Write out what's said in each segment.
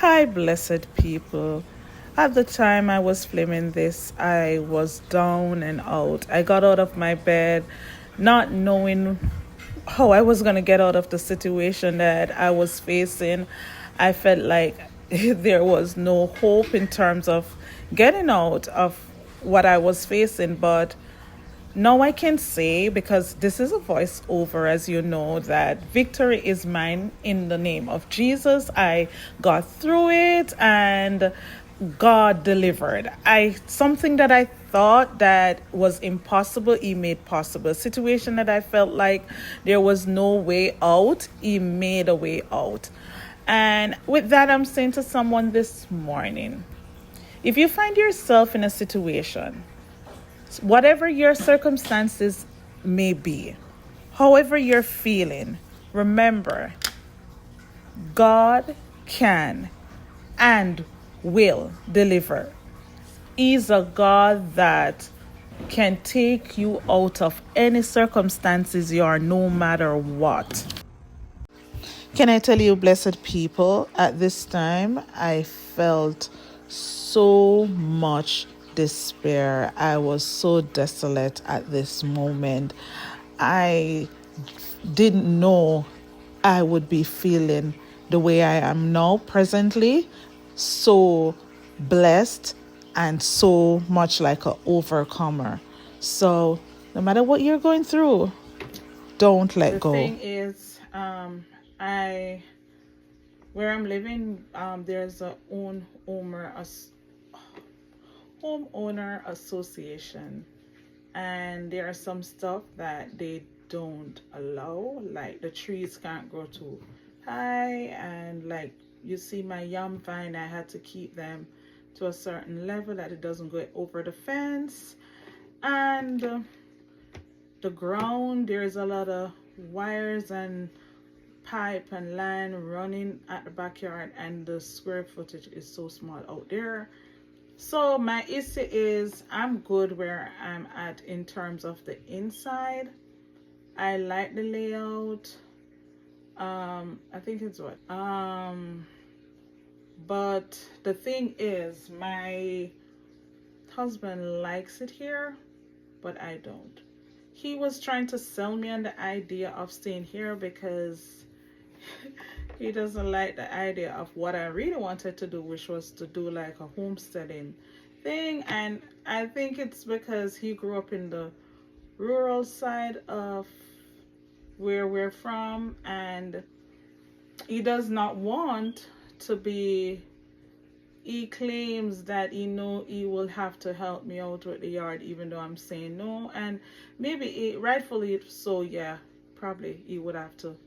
Hi, blessed people. At the time I was filming this, I was down and out. I got out of my bed not knowing how I was going to get out of the situation that I was facing. I felt like there was no hope in terms of getting out of what I was facing, but now I can say, because this is a voiceover, as you know, that victory is mine in the name of Jesus. I got through it and God delivered. I something that I thought that was impossible, he made possible. A situation that I felt like there was no way out, he made a way out. And with that, I'm saying to someone this morning, if you find yourself in a situation, whatever your circumstances may be, however you're feeling, remember, God can and will deliver. He's a God that can take you out of any circumstances you are, no matter what. Can I tell you, blessed people, at this time I felt so much despair. I was so desolate at this moment. I didn't know I would be feeling the way I am now presently, so blessed and so much like an overcomer. So no matter what you're going through, don't let go. The thing is, I where I'm living, there's a homeowner association, and there are some stuff that they don't allow, like the trees can't grow too high, and like you see my yam vine, I had to keep them to a certain level that it doesn't go over the fence. And the ground, there's a lot of wires and pipe and line running at the backyard, and the square footage is so small out there. So my issue is I'm good where I'm at in terms of the inside. I like the layout. I think it's what but the thing is, my husband likes it here, but I don't. He was trying to sell me on the idea of staying here because he doesn't like the idea of what I really wanted to do, which was to do like a homesteading thing. And I think it's because he grew up in the rural side of where we're from, and he does not want to be, he claims that he will have to help me out with the yard even though I'm saying no. And maybe rightfully so, yeah, probably he would have to,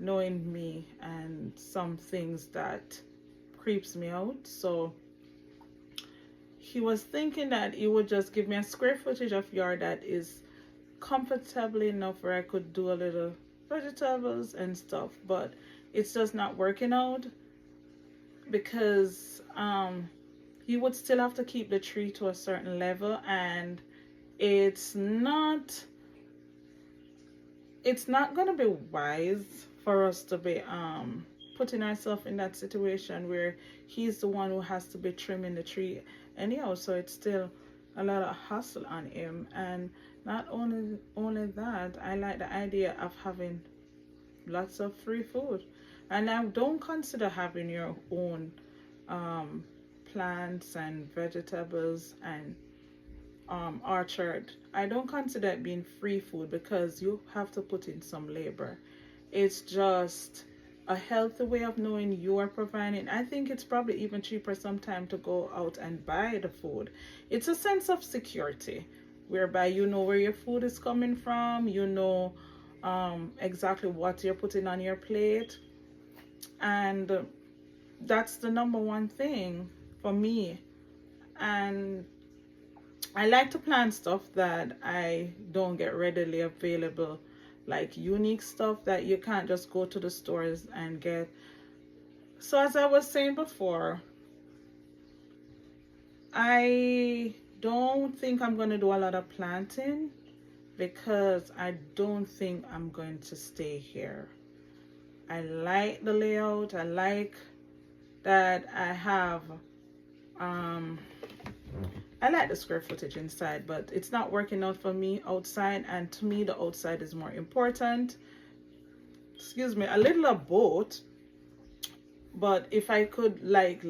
knowing me and some things that creeps me out. So he was thinking that he would just give me a square footage of yard that is comfortably enough where I could do a little vegetables and stuff, but it's just not working out because he would still have to keep the tree to a certain level, and it's not gonna be wise for us to be putting ourselves in that situation where he's the one who has to be trimming the tree anyhow. So it's still a lot of hassle on him. And not only that, I like the idea of having lots of free food, and I don't consider having your own plants and vegetables and orchard. I don't consider it being free food because you have to put in some labor. It's just a healthy way of knowing you are providing. I think it's probably even cheaper sometimes to go out and buy the food. It's a sense of security whereby you know where your food is coming from, you know exactly what you're putting on your plate, and that's the number one thing for me. And I like to plant stuff that I don't get readily available, like unique stuff that you can't just go to the stores and get. So as I was saying before, I don't think I'm going to do a lot of planting because I don't think I'm going to stay here. I like the layout. I like that I have, um, I like the square footage inside, but it's not working out for me outside, and to me the outside is more important. Excuse me, a little of both, but if I could like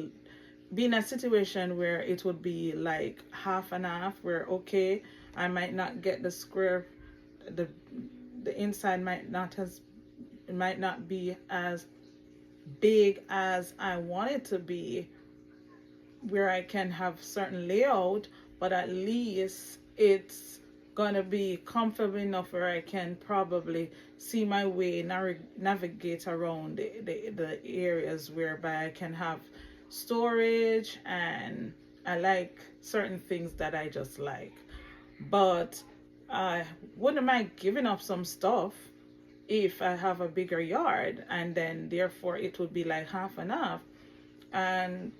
be in a situation where it would be like half and half, where okay, I might not get the square, the the inside might not be as big as I want it to be, where I can have certain layout, but at least it's gonna be comfortable enough where I can probably see my way, navigate around the areas whereby I can have storage, and I like certain things that I just like. But I wouldn't mind giving up some stuff if I have a bigger yard, and then therefore it would be like half and half. And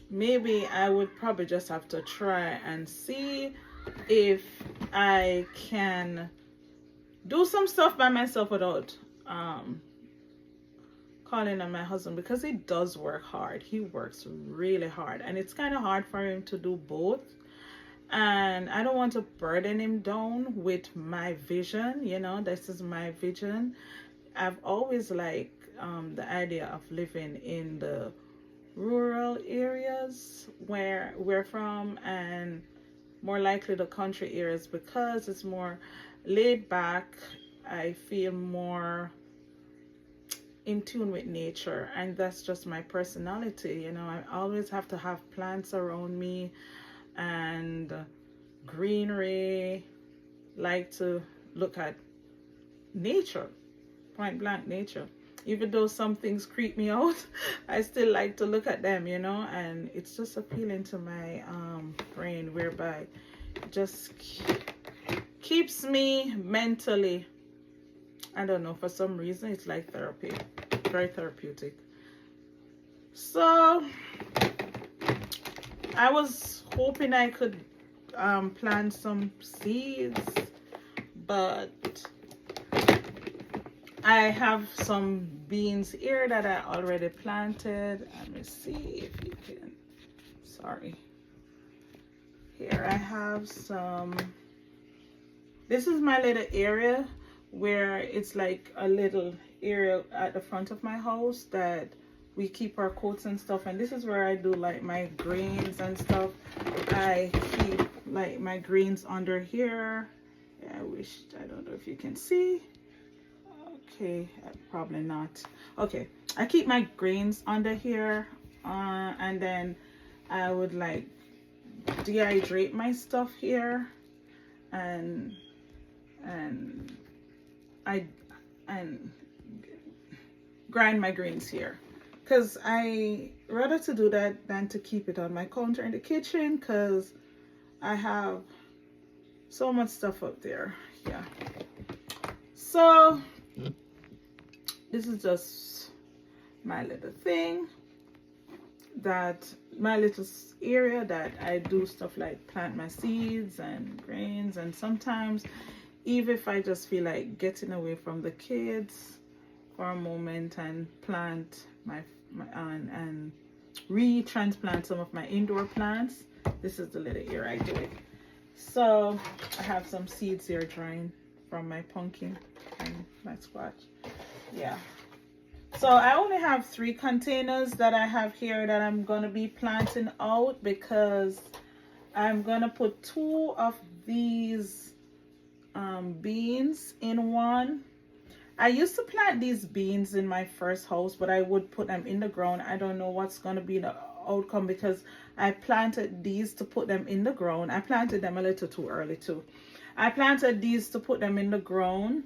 maybe I would probably just have to try and see if I can do some stuff by myself without calling on my husband, because he does work hard. He works really hard, and it's kind of hard for him to do both. And I don't want to burden him down with my vision. This is my vision. I've always liked the idea of living in the rural areas where we're from, and more likely the country areas, because it's more laid back. I feel more in tune with nature, and that's just my personality. I always have to have plants around me and greenery. Like to look at nature, point blank nature. Even though some things creep me out, I still like to look at them, and it's just appealing to my brain, whereby it just keeps me mentally, I don't know, for some reason it's like therapy, very therapeutic. So I was hoping I could plant some seeds, but I have some beans here that I already planted. Let me see if you can, sorry. Here I have some, this is my little area where it's like a little area at the front of my house that we keep our coats and stuff, and this is where I do like my grains and stuff. I keep like my grains under here. Yeah, I don't know if you can see. Okay, probably not. Okay, I keep my grains under here, and then I would like dehydrate my stuff here, and I grind my grains here, because I rather to do that than to keep it on my counter in the kitchen, because I have so much stuff up there. Yeah, so this is just my little thing, my little area that I do stuff like plant my seeds and grains, and sometimes even if I just feel like getting away from the kids for a moment and plant and retransplant some of my indoor plants, this is the little area I do it. So I have some seeds here drying from my pumpkin and my squash. Yeah, so I only have 3 containers that I have here that I'm gonna be planting out, because I'm gonna put 2 of these beans in one. I used to plant these beans in my first house, but I would put them in the ground. I don't know what's gonna be the outcome, because I planted these to put them in the ground. I planted them a little too early too. I planted these to put them in the ground,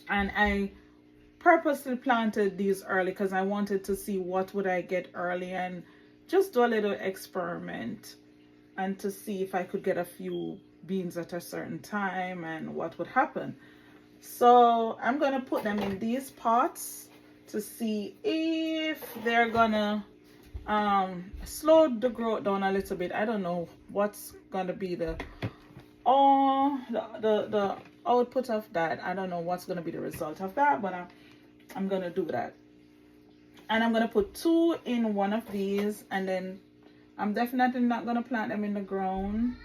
and I purposely planted these early because I wanted to see what would I get early, and just do a little experiment, and to see if I could get a few beans at a certain time and what would happen. So I'm gonna put them in these pots to see if they're gonna slow the growth down a little bit. I don't know what's gonna be the output of that. I don't know what's gonna be the result of that, but I'm gonna do that. And I'm gonna put 2 in one of these, and then I'm definitely not gonna plant them in the ground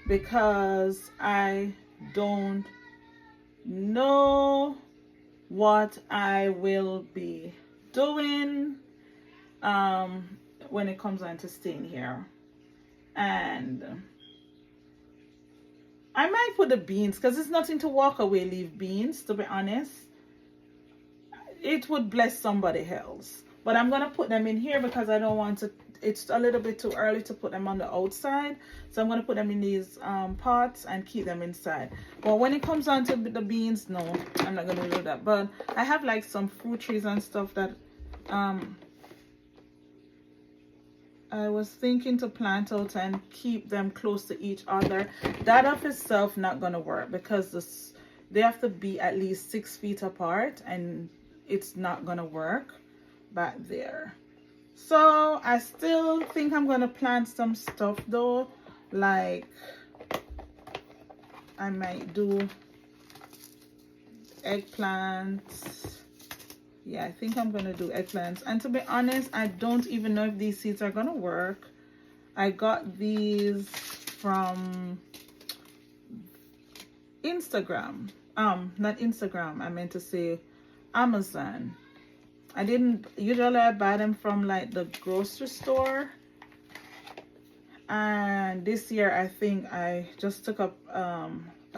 because I don't know what I will be doing when it comes on to staying here. And I might put the beans because it's nothing to walk away, leave beans, to be honest. It would bless somebody else. But I'm going to put them in here because I don't want to, it's a little bit too early to put them on the outside. So I'm going to put them in these pots and keep them inside. But when it comes on to the beans, no, I'm not going to do that. But I have like some fruit trees and stuff that I was thinking to plant out and keep them close to each other. That of itself not going to work because they have to be at least 6 feet apart, and it's not going to work back there. So I still think I'm going to plant some stuff though, like I might do eggplants. Yeah, I think I'm going to do eggplants. And to be honest, I don't even know if these seeds are going to work. I got these from Instagram. Not Instagram. I meant to say Amazon. I didn't usually I buy them from like the grocery store. And this year I think I just took up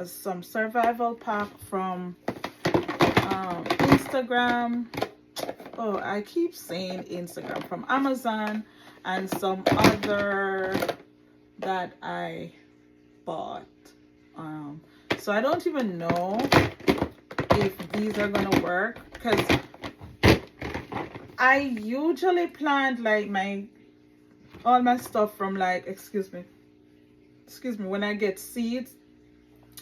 some survival pack from Instagram. Oh, I keep saying Instagram, from Amazon, and some other that I bought. So I don't even know if these are gonna work because I usually plant like all my stuff from like excuse me when I get seeds.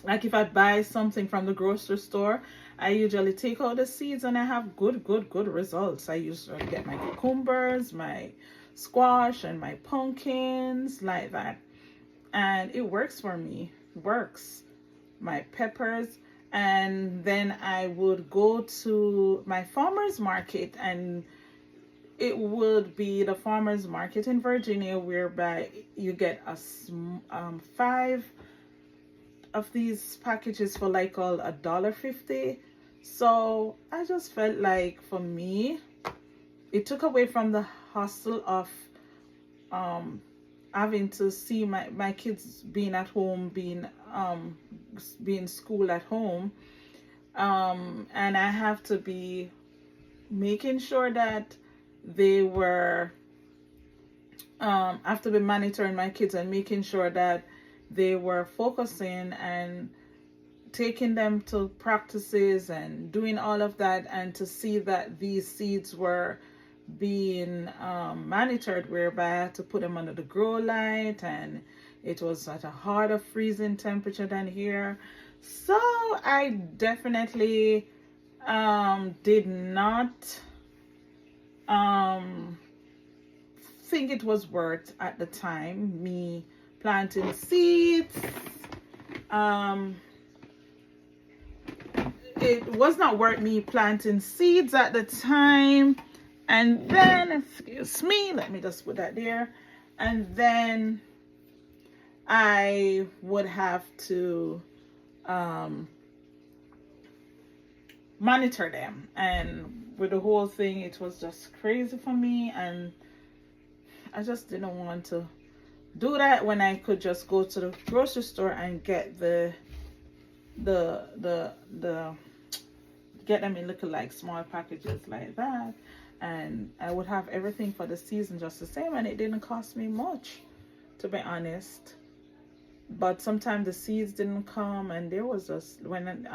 Like if I buy something from the grocery store, I usually take out the seeds and I have good results. I usually get my cucumbers, my squash, and my pumpkins like that. And it works for me. Works. My peppers. And then I would go to my farmer's market, and it would be the farmer's market in Virginia, whereby you get a 5 of these packages for like all $1.50. So I just felt like for me it took away from the hustle of having to see my kids being at home, being school at home, and I have to be making sure that they were I have to be monitoring my kids and making sure that they were focusing and taking them to practices and doing all of that, and to see that these seeds were being monitored, whereby I had to put them under the grow light, and it was at a harder freezing temperature than here. So I definitely did not think it was worth at the time me planting seeds. It was not worth me planting seeds at the time. And then, excuse me, let me just put that there. And then I would have to monitor them. And with the whole thing, it was just crazy for me. And I just didn't want to do that when I could just go to the grocery store and get get them in little like small packages like that, and I would have everything for the season just the same, and it didn't cost me much, to be honest. But sometimes the seeds didn't come, and there was just when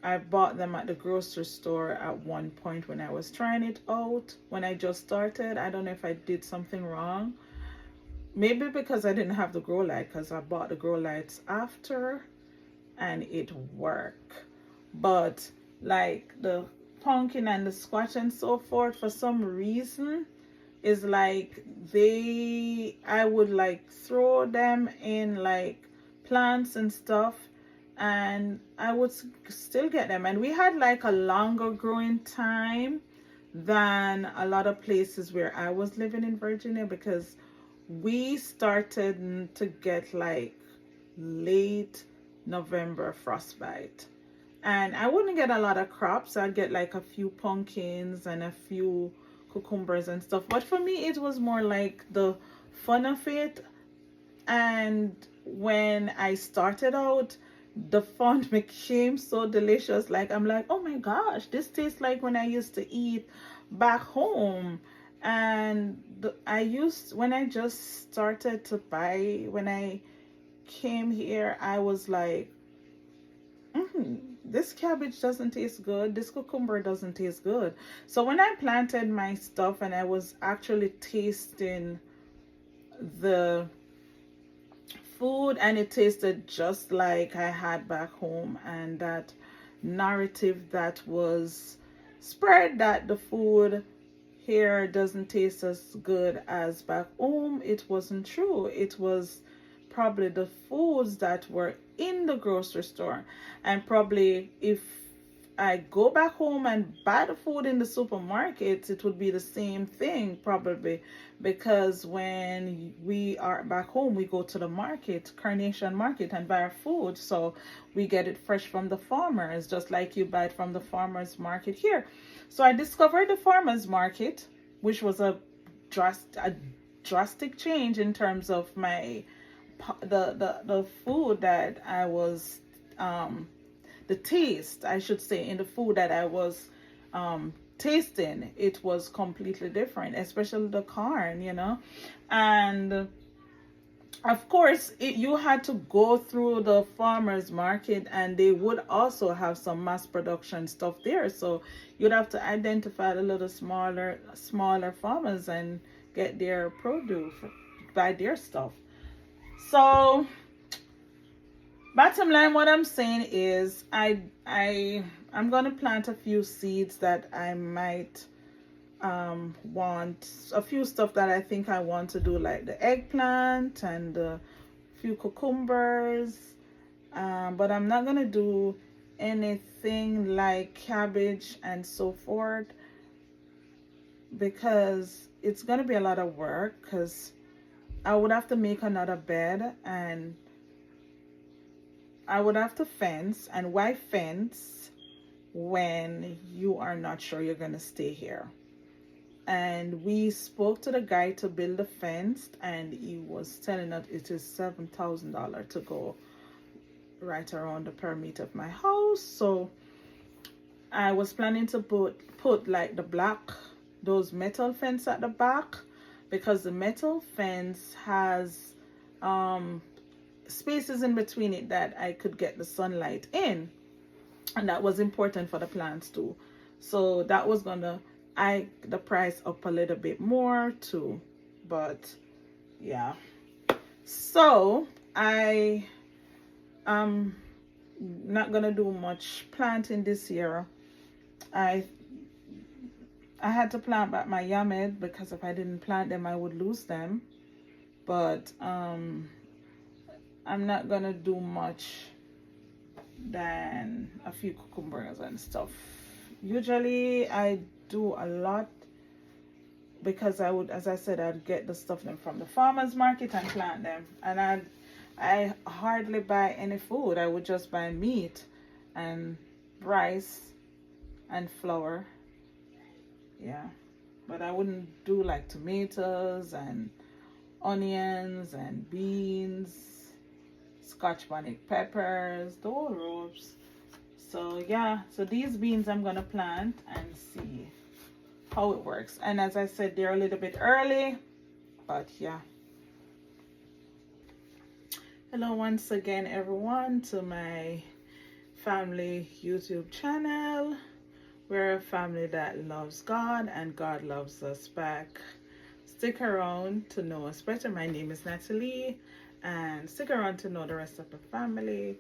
I bought them at the grocery store at one point when I was trying it out, when I just started. I don't know if I did something wrong. Maybe because I didn't have the grow light, because I bought the grow lights after and it worked. But like the pumpkin and the squash and so forth, for some reason, is like I would like throw them in like plants and stuff, and I would still get them. And we had like a longer growing time than a lot of places where I was living in Virginia, because we started to get like late November frostbite. And I wouldn't get a lot of crops. I'd get like a few pumpkins and a few cucumbers and stuff. But for me, it was more like the fun of it. And when I started out, the fun became so delicious. Like, I'm like, oh my gosh, this tastes like when I used to eat back home. And when I just started to buy, when I came here, I was like, this cabbage doesn't taste good. This cucumber doesn't taste good. So when I planted my stuff and I was actually tasting the food, and it tasted just like I had back home, and that narrative that was spread that the food here doesn't taste as good as back home, it wasn't true. It was probably the foods that were in the grocery store. And probably if I go back home and buy the food in the supermarket, it would be the same thing probably, because when we are back home, we go to the market, Carnation Market, and buy our food. So we get it fresh from the farmers, just like you buy it from the farmers market here. So I discovered the farmers market, which was a drastic change in terms of my the food that I was the taste, I should say, in the food that I was tasting. It was completely different, especially the corn, and of course you had to go through the farmers market, and they would also have some mass production stuff there, so you'd have to identify the little smaller farmers and get their produce, buy their stuff. So bottom line, what I'm saying is I'm gonna plant a few seeds that I might want, a few stuff that I think I want to do, like the eggplant and a few cucumbers, but I'm not gonna do anything like cabbage and so forth, because it's gonna be a lot of work, because I would have to make another bed, and I would have to fence. And why fence when you are not sure you're going to stay here? And we spoke to the guy to build the fence, and he was telling us it is $7,000 to go right around the perimeter of my house. So I was planning to put like those metal fence at the back, because the metal fence has spaces in between it that I could get the sunlight in, and that was important for the plants too. So that was gonna the price up a little bit more too, but yeah. So I am not gonna do much planting this year. I had to plant back my yammed, because if I didn't plant them I would lose them, but I'm not gonna do much than a few cucumbers and stuff. Usually I do a lot, because I would, as I said, I'd get the stuff them from the farmers market and plant them, and I hardly buy any food. I would just buy meat and rice and flour, yeah, but I wouldn't do like tomatoes and onions and beans, Scotch bonnet peppers, the whole ropes. So yeah, so these beans I'm gonna plant and see how it works. And as I said, they're a little bit early, but yeah. Hello once again everyone to my family YouTube channel. We're a family that loves God, and God loves us back. Stick around to know us better. My name is Natalie, and stick around to know the rest of the family.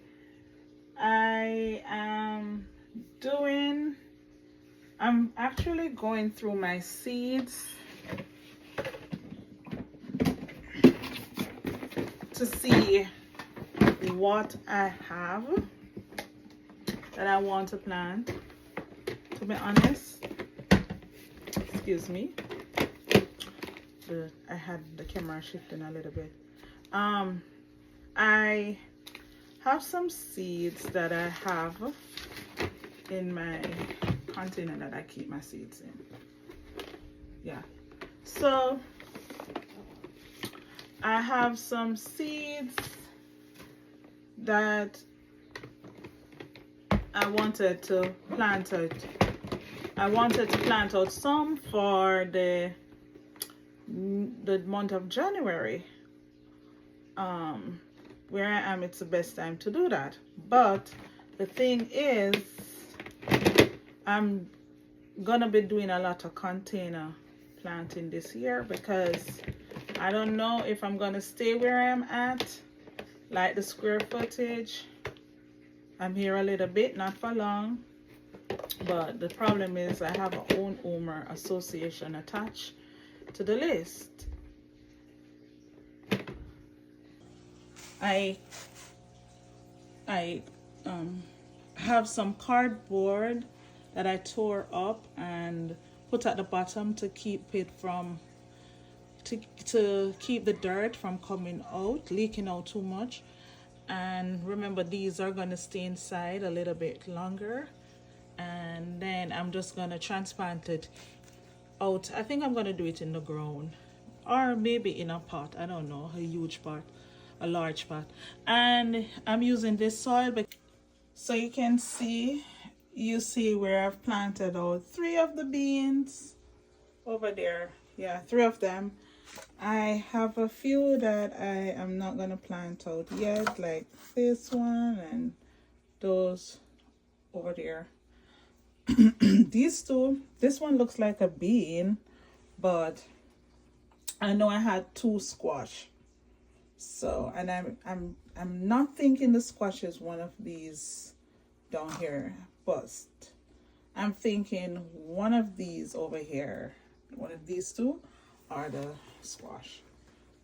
I'm actually going through my seeds to see what I have that I want to plant, to be honest. excuse me. I had the camera shifting a little bit. I have some seeds that I have in my container that I keep my seeds in. Yeah. So I have some seeds that I wanted to plant out. I wanted to plant out some for the month of January. Where I am, it's the best time to do that. But the thing is, I'm gonna be doing a lot of container planting this year because I don't know if I'm gonna stay where I'm at, like the square footage. I'm here a little bit, not for long, but the problem is I have a own owner association attached to the list. I have some cardboard that I tore up and put at the bottom to keep it from to keep the dirt from coming out, leaking out too much. And remember, these are going to stay inside a little bit longer, and then I'm just going to transplant it out. I think I'm going to do it in the ground or maybe in a pot. I don't know, a huge pot, a large pot. And I'm using this soil, so you can see, you see where I've planted out 3 of the beans over there. Yeah, 3 of them. I have a few that I am not going to plant out yet, like this one and those over there. These 2, this one looks like a bean, but I know I had 2 squash. So, and I'm not thinking the squash is one of these down here, but I'm thinking one of these over here, one of these 2 are the squash.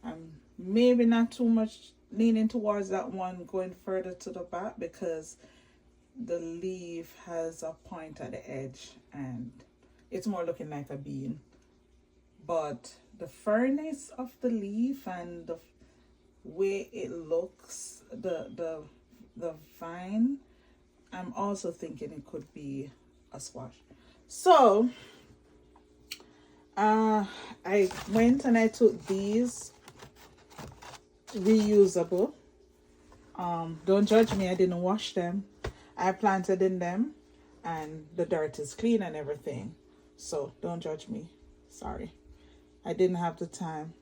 I'm maybe not too much leaning towards that one going further to the back because the leaf has a point at the edge and it's more looking like a bean. But the fairness of the leaf and the way it looks, the vine, I'm also thinking it could be a squash. So I went and I took these reusable. Don't judge me, I didn't wash them. I planted in them and the dirt is clean and everything. So don't judge me. Sorry. I didn't have the time.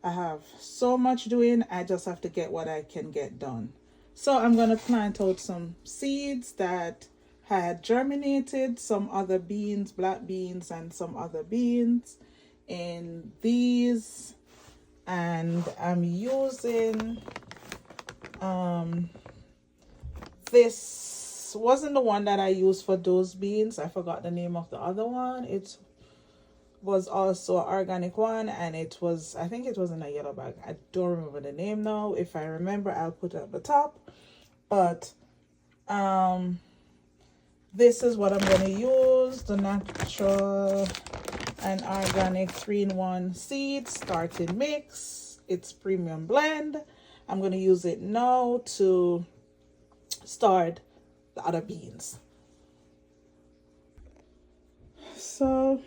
I have so much doing, I just have to get what I can get done. So I'm going to plant out some seeds that had germinated, some other beans, black beans, and some other beans in these. And I'm using, this wasn't the one that I used for those beans. I forgot the name of the other one. It was also an organic one, and it was, I think it was in a yellow bag. I don't remember the name now. If I remember, I'll put it at the top. But this is what I'm going to use, the natural and organic 3-in-1 seed starting mix. It's premium blend. I'm going to use it now to start the other beans. So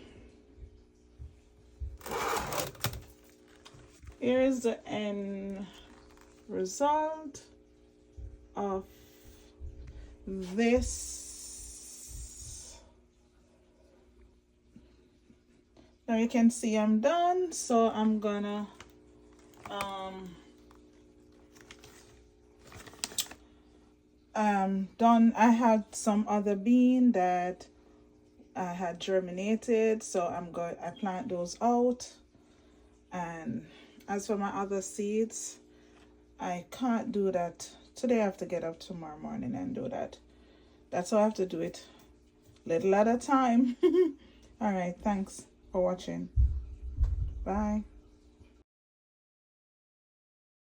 here is the end result of this. Now you can see I'm done, so I'm gonna done. I had some other bean that I had germinated, so I plant those out. And as for my other seeds, I can't do that today. I have to get up tomorrow morning and do that. That's how I have to do it, little at a time. All right, thanks for watching. Bye.